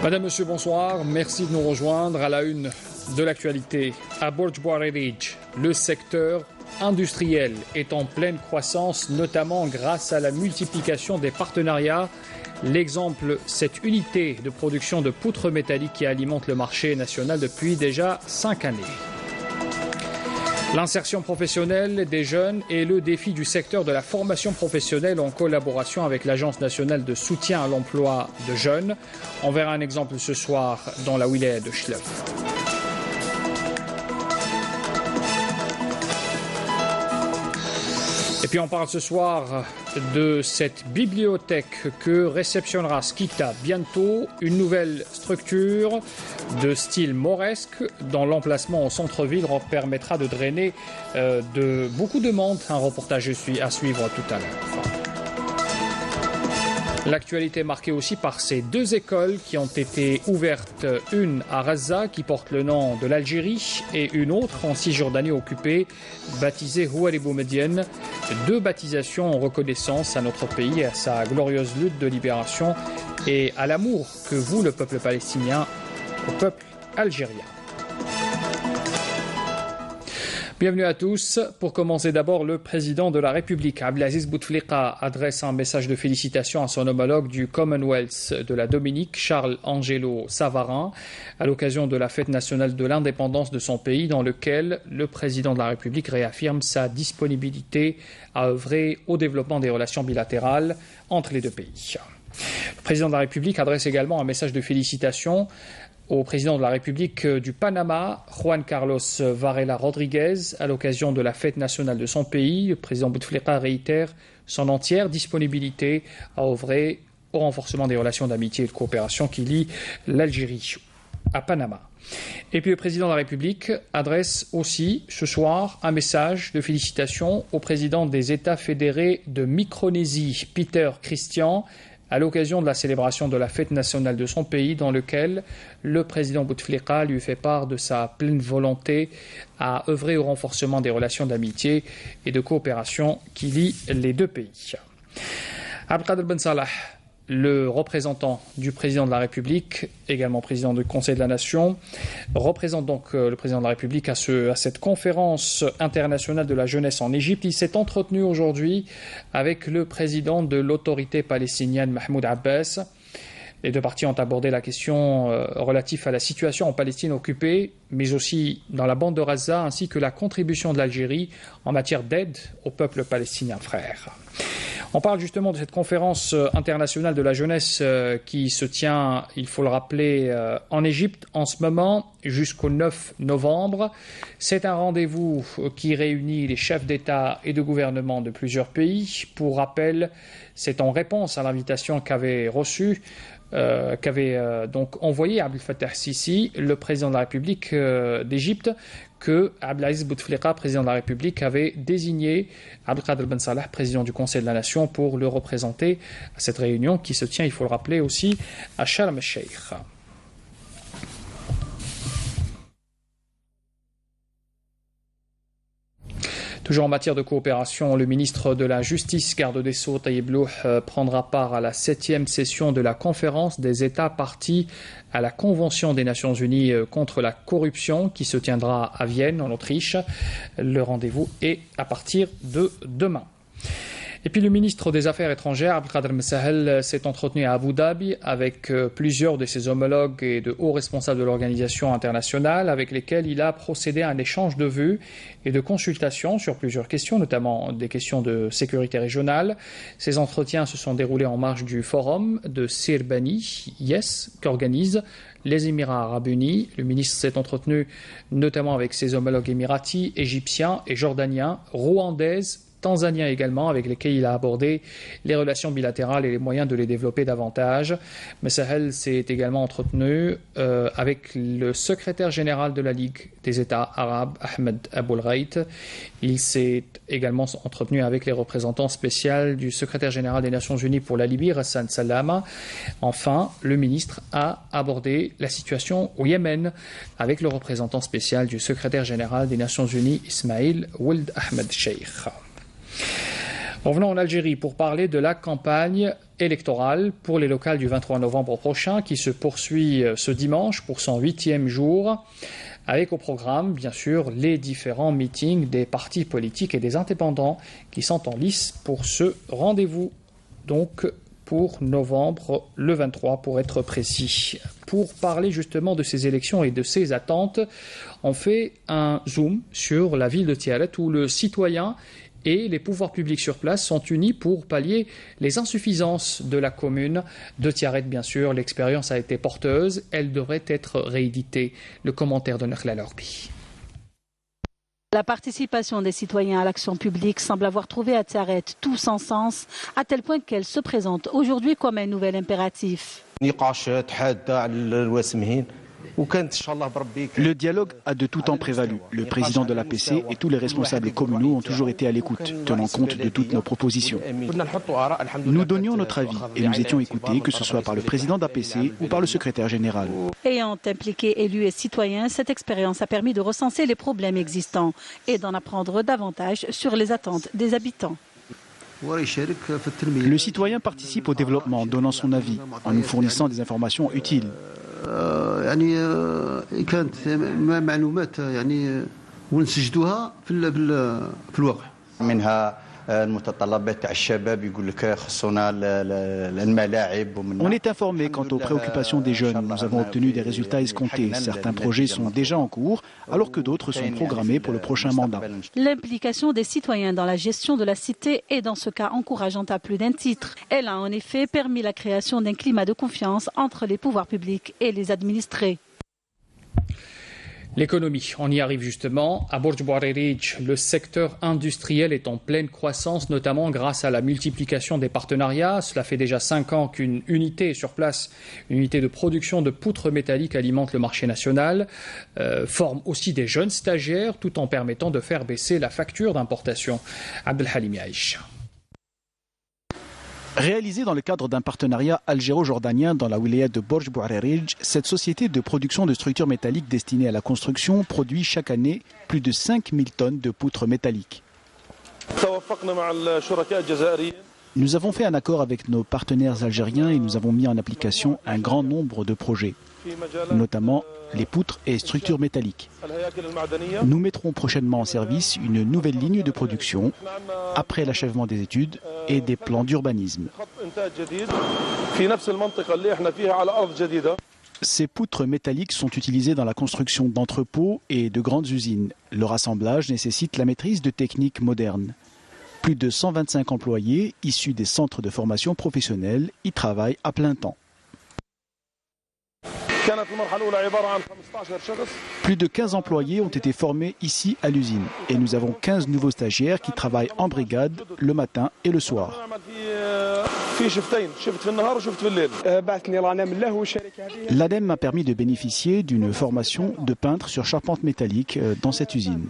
Madame, Monsieur, bonsoir. Merci de nous rejoindre à la une de l'actualité. À Borj Bouarerij, le secteur industriel est en pleine croissance, notamment grâce à la multiplication des partenariats. L'exemple, cette unité de production de poutres métalliques qui alimente le marché national depuis déjà 5 années. L'insertion professionnelle des jeunes est le défi du secteur de la formation professionnelle en collaboration avec l'Agence nationale de soutien à l'emploi de jeunes. On verra un exemple ce soir dans la wilaya de Chlef. Et puis on parle ce soir de cette bibliothèque que réceptionnera Skikta bientôt, une nouvelle structure de style mauresque dont l'emplacement au centre-ville permettra de drainer beaucoup de monde. Un reportage à suivre tout à l'heure. L'actualité est marquée aussi par ces deux écoles qui ont été ouvertes, une à Gaza qui porte le nom de l'Algérie et une autre en Cisjordanie occupée, baptisée Houari Boumedienne. Deux baptisations en reconnaissance à notre pays, à sa glorieuse lutte de libération et à l'amour que voue le peuple palestinien au peuple algérien. Bienvenue à tous. Pour commencer d'abord, le président de la République, Abdelaziz Bouteflika, adresse un message de félicitations à son homologue du Commonwealth de la Dominique, Charles Angelo Savarin, à l'occasion de la fête nationale de l'indépendance de son pays, dans lequel le président de la République réaffirme sa disponibilité à œuvrer au développement des relations bilatérales entre les deux pays. Le président de la République adresse également un message de félicitations au président de la République du Panama, Juan Carlos Varela Rodriguez, à l'occasion de la fête nationale de son pays. Le président Bouteflika réitère son entière disponibilité à œuvrer au renforcement des relations d'amitié et de coopération qui lient l'Algérie à Panama. Et puis le président de la République adresse aussi ce soir un message de félicitations au président des États fédérés de Micronésie, Peter Christian, à l'occasion de la célébration de la fête nationale de son pays, dans lequel le président Bouteflika lui fait part de sa pleine volonté à œuvrer au renforcement des relations d'amitié et de coopération qui lient les deux pays. Abdelkader Ben Salah, le représentant du président de la République, également président du Conseil de la Nation, représente donc le président de la République à cette conférence internationale de la jeunesse en Égypte. Il s'est entretenu aujourd'hui avec le président de l'autorité palestinienne, Mahmoud Abbas. Les deux parties ont abordé la question relative à la situation en Palestine occupée, mais aussi dans la bande de Gaza, ainsi que la contribution de l'Algérie en matière d'aide au peuple palestinien frère. On parle justement de cette conférence internationale de la jeunesse qui se tient, il faut le rappeler, en Égypte en ce moment jusqu'au 9 novembre. C'est un rendez-vous qui réunit les chefs d'État et de gouvernement de plusieurs pays. Pour rappel, c'est en réponse à l'invitation qu'avait donc envoyé Abdel Fattah Sisi, le président de la République d'Égypte, que Abdelaziz Bouteflika, président de la République, avait désigné Abdelkader Ben Salah, président du Conseil de la Nation, pour le représenter à cette réunion qui se tient, il faut le rappeler aussi, à Sharm el-Sheikh. Toujours en matière de coopération, le ministre de la Justice, garde des Sceaux, Taïeb Louh, prendra part à la 7e session de la conférence des États partis à la Convention des Nations Unies contre la corruption qui se tiendra à Vienne, en Autriche. Le rendez-vous est à partir de demain. Et puis le ministre des Affaires étrangères, Abdelkader Messahel, s'est entretenu à Abu Dhabi avec plusieurs de ses homologues et de hauts responsables de l'organisation internationale avec lesquels il a procédé à un échange de vues et de consultations sur plusieurs questions, notamment des questions de sécurité régionale. Ces entretiens se sont déroulés en marge du forum de Sir Bani, qu'organise les Émirats arabes unis. Le ministre s'est entretenu notamment avec ses homologues émiratis, égyptiens et jordaniens, rwandaises, tanzaniens également, avec lesquels il a abordé les relations bilatérales et les moyens de les développer davantage. Mais Sahel s'est également entretenu avec le secrétaire général de la Ligue des États arabes, Ahmed Aboul Ghait. Il s'est également entretenu avec les représentants spéciaux du secrétaire général des Nations Unies pour la Libye, Hassan Salama. Enfin, le ministre a abordé la situation au Yémen avec le représentant spécial du secrétaire général des Nations Unies, Ismail Ould Ahmed Sheikh. Revenons en Algérie pour parler de la campagne électorale pour les locales du 23 novembre prochain qui se poursuit ce dimanche pour son 8e jour, avec au programme, bien sûr, les différents meetings des partis politiques et des indépendants qui sont en lice pour ce rendez-vous. Donc, pour novembre, le 23 pour être précis. Pour parler justement de ces élections et de ces attentes, on fait un zoom sur la ville de Tiaret où le citoyen et les pouvoirs publics sur place sont unis pour pallier les insuffisances de la commune de Tiaret. Bien sûr, l'expérience a été porteuse, elle devrait être rééditée. Le commentaire de Nakhla Lorbi. La participation des citoyens à l'action publique semble avoir trouvé à Tiaret tout son sens, à tel point qu'elle se présente aujourd'hui comme un nouvel impératif. Le dialogue a de tout temps prévalu. Le président de l'APC et tous les responsables communaux ont toujours été à l'écoute, tenant compte de toutes nos propositions. Nous donnions notre avis et nous étions écoutés, que ce soit par le président d'APC ou par le secrétaire général. Ayant impliqué élus et citoyens, cette expérience a permis de recenser les problèmes existants et d'en apprendre davantage sur les attentes des habitants. Le citoyen participe au développement en donnant son avis, en nous fournissant des informations utiles. On est informé quant aux préoccupations des jeunes. Nous avons obtenu des résultats escomptés. Certains projets sont déjà en cours, alors que d'autres sont programmés pour le prochain mandat. L'implication des citoyens dans la gestion de la cité est dans ce cas encourageante à plus d'un titre. Elle a en effet permis la création d'un climat de confiance entre les pouvoirs publics et les administrés. L'économie, on y arrive justement. À Bourj Bouarerij, le secteur industriel est en pleine croissance, notamment grâce à la multiplication des partenariats. Cela fait déjà 5 ans qu'une unité est sur place, une unité de production de poutres métalliques alimente le marché national, forme aussi des jeunes stagiaires tout en permettant de faire baisser la facture d'importation. Abdelhalim Yaïch. Réalisée dans le cadre d'un partenariat algéro-jordanien dans la wilaya de Bourj Bouarerij, cette société de production de structures métalliques destinée à la construction produit chaque année plus de 5000 tonnes de poutres métalliques. Nous avons fait un accord avec nos partenaires algériens et nous avons mis en application un grand nombre de projets, notamment les poutres et structures métalliques. Nous mettrons prochainement en service une nouvelle ligne de production après l'achèvement des études et des plans d'urbanisme. Ces poutres métalliques sont utilisées dans la construction d'entrepôts et de grandes usines. Leur assemblage nécessite la maîtrise de techniques modernes. Plus de 125 employés issus des centres de formation professionnelle y travaillent à plein temps. Plus de 15 employés ont été formés ici à l'usine et nous avons 15 nouveaux stagiaires qui travaillent en brigade le matin et le soir. L'ADEME m'a permis de bénéficier d'une formation de peintre sur charpente métallique dans cette usine.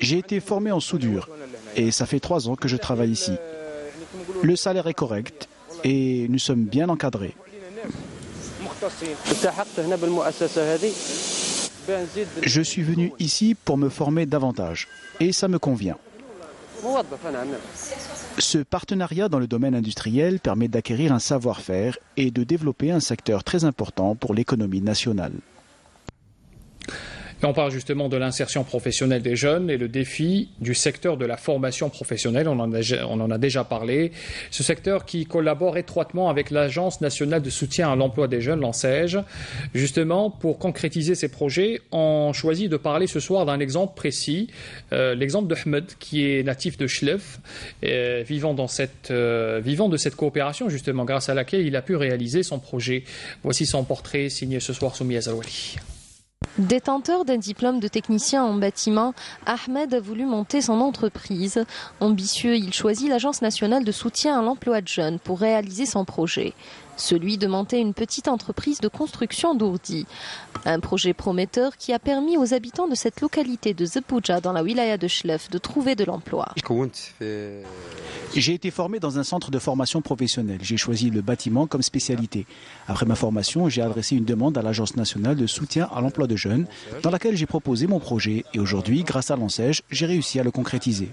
J'ai été formé en soudure et ça fait 3 ans que je travaille ici. Le salaire est correct et nous sommes bien encadrés. Je suis venu ici pour me former davantage et ça me convient. Ce partenariat dans le domaine industriel permet d'acquérir un savoir-faire et de développer un secteur très important pour l'économie nationale. Et on parle justement de l'insertion professionnelle des jeunes et le défi du secteur de la formation professionnelle. On en a déjà parlé. Ce secteur qui collabore étroitement avec l'Agence nationale de soutien à l'emploi des jeunes, l'ANSEJ. Justement, pour concrétiser ces projets, on choisit de parler ce soir d'un exemple précis, l'exemple de Ahmed, qui est natif de Chlef, vivant de cette coopération, justement, grâce à laquelle il a pu réaliser son projet. Voici son portrait signé ce soir Soumia Zarouali. Détenteur d'un diplôme de technicien en bâtiment, Ahmed a voulu monter son entreprise. Ambitieux, il choisit l'Agence nationale de soutien à l'emploi de jeunes pour réaliser son projet. celui de monter une petite entreprise de construction d'ourdi. Un projet prometteur qui a permis aux habitants de cette localité de Zebouja dans la wilaya de Chlef de trouver de l'emploi. J'ai été formé dans un centre de formation professionnelle. J'ai choisi le bâtiment comme spécialité. Après ma formation, j'ai adressé une demande à l'Agence nationale de soutien à l'emploi de jeunes, dans laquelle j'ai proposé mon projet. Et aujourd'hui, grâce à l'ANSEJ, j'ai réussi à le concrétiser.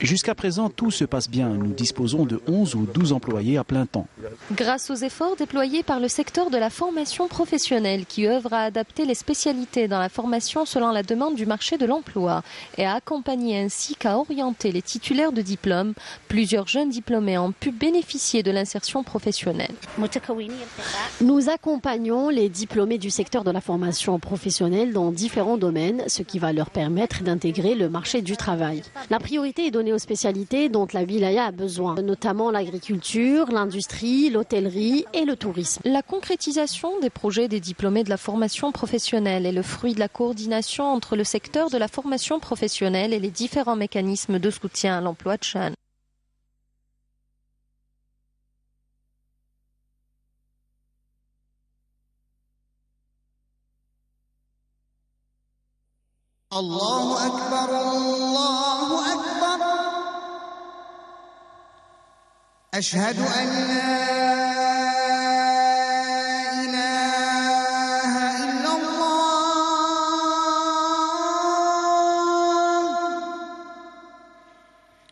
Jusqu'à présent, tout se passe bien. Nous disposons de 11 ou 12 employés à plein temps. Grâce aux efforts déployés par le secteur de la formation professionnelle qui œuvre à adapter les spécialités dans la formation selon la demande du marché de l'emploi et à accompagner ainsi qu'à orienter les titulaires de diplômes, plusieurs jeunes diplômés ont pu bénéficier de l'insertion professionnelle. Nous accompagnons les diplômés du secteur de la formation professionnelle dans différents domaines, ce qui va leur permettre d'intégrer le marché du travail. La priorité est donnée aux spécialités dont la wilaya a besoin, notamment l'agriculture, l'industrie, l'hôtellerie et le tourisme. La concrétisation des projets des diplômés de la formation professionnelle est le fruit de la coordination entre le secteur de la formation professionnelle et les différents mécanismes de soutien à l'emploi de jeunes. Allahu Akbar, Allahu Akbar. Ashhadu an la ilaha illallah.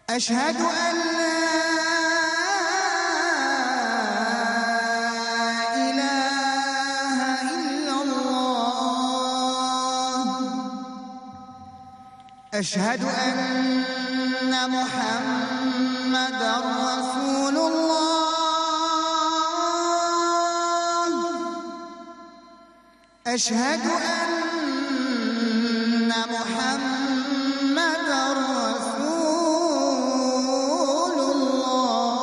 Ashhadu an la أشهد أن محمدًا رسول الله أشهد أن محمدًا رسول الله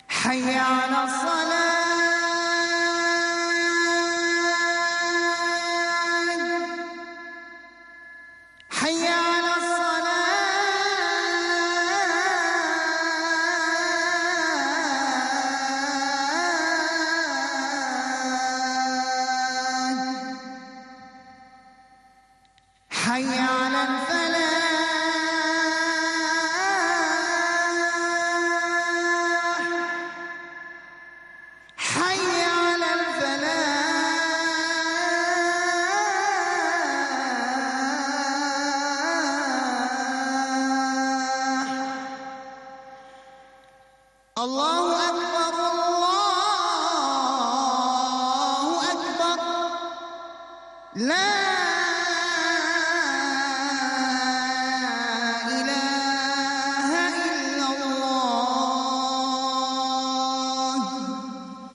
حي على الصلاة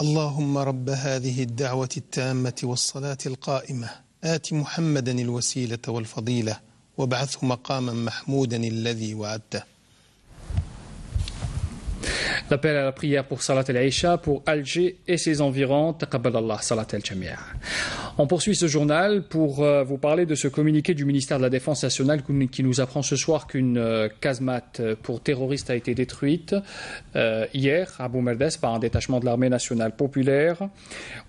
اللهم رب هذه الدعوة التامة والصلاة القائمة آت محمدا الوسيلة والفضيلة وابعثه مقاما محمودا الذي وعدته. L'appel à la prière pour Salat al-Aïcha pour Alger et ses environs. Taqabbal Allah Salat al-Jamia. On poursuit ce journal pour vous parler de ce communiqué du ministère de la Défense nationale qui nous apprend ce soir qu'une casemate pour terroristes a été détruite hier à Boumerdes par un détachement de l'armée nationale populaire.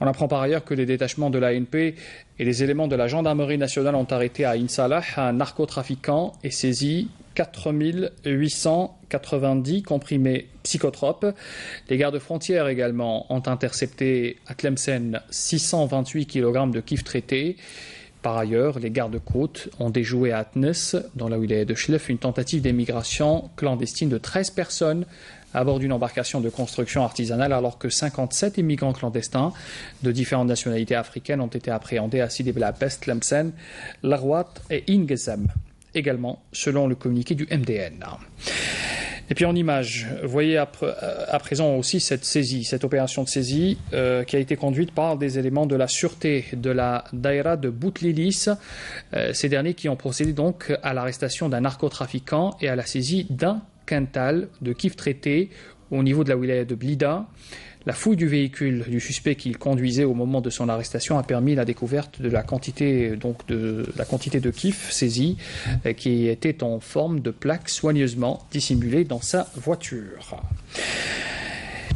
On apprend par ailleurs que les détachements de l'ANP et les éléments de la gendarmerie nationale ont arrêté à Insalah un narcotrafiquant et saisi 4890 comprimés psychotropes. Les gardes-frontières également ont intercepté à Tlemcen 628 kg de kif traité. Par ailleurs, les gardes-côtes ont déjoué à Atnes, dans la wilaya de Chlef, une tentative d'émigration clandestine de 13 personnes à bord d'une embarcation de construction artisanale, alors que 57 immigrants clandestins de différentes nationalités africaines ont été appréhendés à Sidi Bel Abbès, Tlemcen, Larwat et Ingezem. Également, selon le communiqué du MDN. Et puis en image, vous voyez à présent aussi cette opération de saisie qui a été conduite par des éléments de la sûreté de la Daïra de Boutlilis. Ces derniers qui ont procédé donc à l'arrestation d'un narcotrafiquant et à la saisie d'un quintal de kif traité au niveau de la wilaya de Blida. La fouille du véhicule du suspect qu'il conduisait au moment de son arrestation a permis la découverte de la quantité de kiff saisie qui était en forme de plaque soigneusement dissimulée dans sa voiture.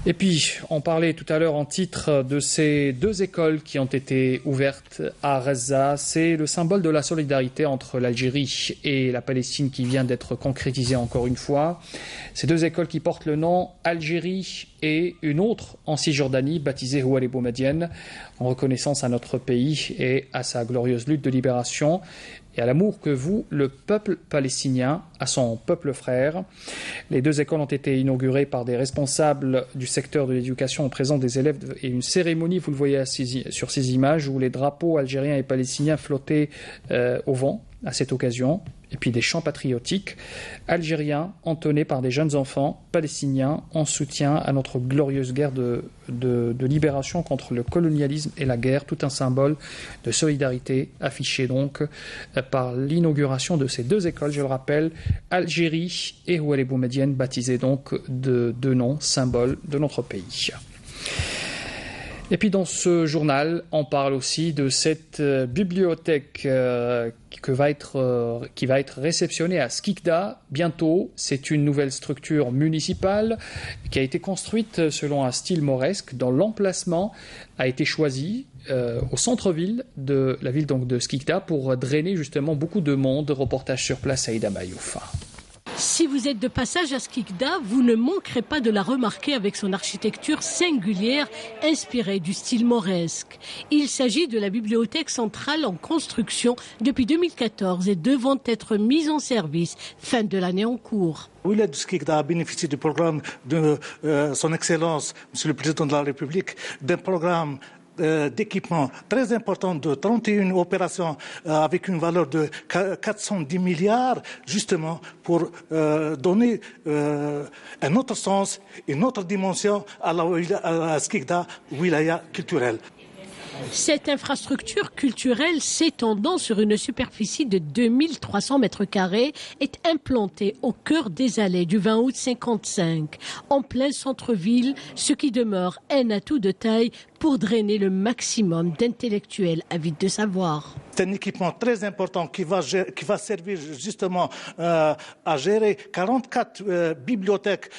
Et puis, on parlait tout à l'heure en titre de ces 2 écoles qui ont été ouvertes à Gaza. C'est le symbole de la solidarité entre l'Algérie et la Palestine qui vient d'être concrétisé encore une fois. Ces 2 écoles qui portent le nom Algérie et une autre en Cisjordanie, baptisée Houari Boumedienne, en reconnaissance à notre pays et à sa glorieuse lutte de libération et à l'amour que voue le peuple palestinien à son peuple frère. Les 2 écoles ont été inaugurées par des responsables du secteur de l'éducation en présence des élèves et une cérémonie, vous le voyez sur ces images, où les drapeaux algériens et palestiniens flottaient au vent à cette occasion, et puis des chants patriotiques algériens entonnés par des jeunes enfants palestiniens en soutien à notre glorieuse guerre de libération contre le colonialisme et la guerre, tout un symbole de solidarité affiché donc par l'inauguration de ces 2 écoles, je le rappelle, Algérie et Houari Boumedienne, baptisées donc de 2 noms, symboles de notre pays. Et puis dans ce journal, on parle aussi de cette bibliothèque qui va être réceptionnée à Skikda bientôt. C'est une nouvelle structure municipale qui a été construite selon un style mauresque, dont l'emplacement a été choisi au centre-ville de la ville donc de Skikda pour drainer justement beaucoup de monde. Reportage sur place, Aïda Mayouf. Si vous êtes de passage à Skikda, vous ne manquerez pas de la remarquer avec son architecture singulière inspirée du style mauresque. Il s'agit de la bibliothèque centrale en construction depuis 2014 et devant être mise en service fin de l'année en cours. Wilaya de Skikda a bénéficié du programme de son Excellence, Monsieur le Président de la République, d'un programme d'équipement très important de 31 opérations avec une valeur de 410 milliards, justement pour donner un autre sens, une autre dimension à la Skikda, wilaya culturelle. Cette infrastructure culturelle s'étendant sur une superficie de 2300 mètres carrés est implantée au cœur des allées du 20 août 55, en plein centre-ville, ce qui demeure un atout de taille pour drainer le maximum d'intellectuels avides de savoir. C'est un équipement très important qui va servir justement à gérer 44 bibliothèques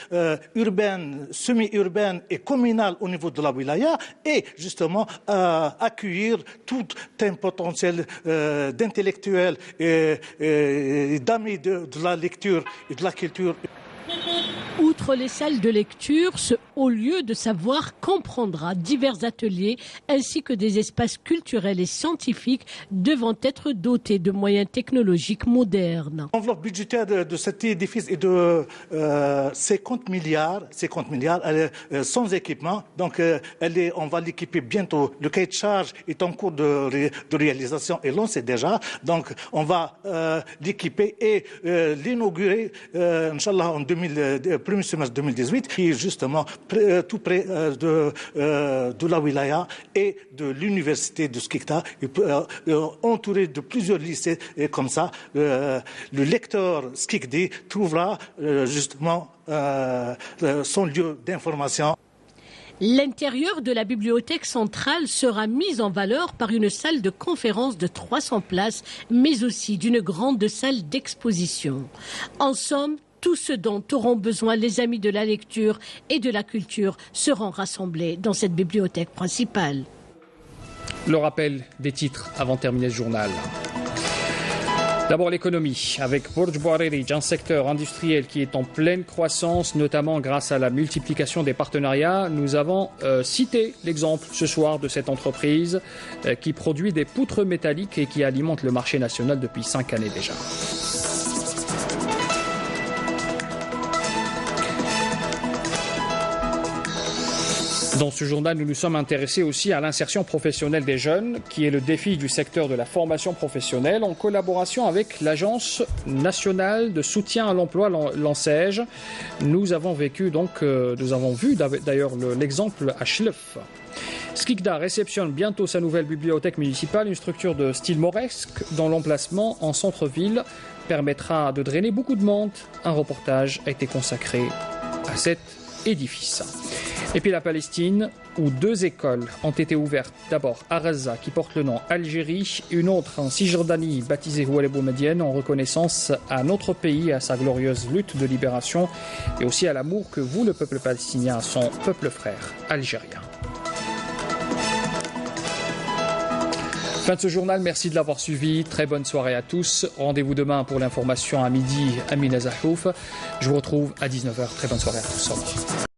urbaines, semi-urbaines et communales au niveau de la wilaya et justement accueillir tout un potentiel d'intellectuels et d'amis de la lecture et de la culture. Outre les salles de lecture, ce haut lieu de savoir comprendra divers ateliers ainsi que des espaces culturels et scientifiques devant être dotés de moyens technologiques modernes. L'enveloppe budgétaire de cet édifice est de 50 milliards. Elle est sans équipement, donc on va l'équiper bientôt. Le cahier de charge est en cours de réalisation et l'on sait déjà. Donc on va l'équiper et l'inaugurer, Inch'Allah, en premier semestre 2018, qui est justement tout près de la wilaya et de l'université de Skikda, entouré de plusieurs lycées. Et comme ça, le lecteur skikdi trouvera justement son lieu d'information. L'intérieur de la bibliothèque centrale sera mis en valeur par une salle de conférence de 300 places, mais aussi d'une grande salle d'exposition. En somme, tout ce dont auront besoin les amis de la lecture et de la culture seront rassemblés dans cette bibliothèque principale. Le rappel des titres avant de terminer ce journal. D'abord l'économie, avec Burj Bouarerij, un secteur industriel qui est en pleine croissance, notamment grâce à la multiplication des partenariats. Nous avons cité l'exemple ce soir de cette entreprise qui produit des poutres métalliques et qui alimente le marché national depuis 5 années déjà. Dans ce journal, nous nous sommes intéressés aussi à l'insertion professionnelle des jeunes, qui est le défi du secteur de la formation professionnelle, en collaboration avec l'Agence nationale de soutien à l'emploi, l'ANSEJ. Nous avons vu d'ailleurs l'exemple à Chlef. Skikda réceptionne bientôt sa nouvelle bibliothèque municipale, une structure de style mauresque dont l'emplacement en centre-ville permettra de drainer beaucoup de monde. Un reportage a été consacré à cet édifice. Et puis la Palestine, où 2 écoles ont été ouvertes. D'abord à Gaza, qui porte le nom Algérie, une autre en Cisjordanie, baptisée Oualeb Boumedienne, en reconnaissance à notre pays et à sa glorieuse lutte de libération, et aussi à l'amour que voue le peuple palestinien à son peuple frère algérien. Fin de ce journal, merci de l'avoir suivi. Très bonne soirée à tous. Rendez-vous demain pour l'information à midi, Amina Zahouf. Je vous retrouve à 19h. Très bonne soirée à tous. Au revoir.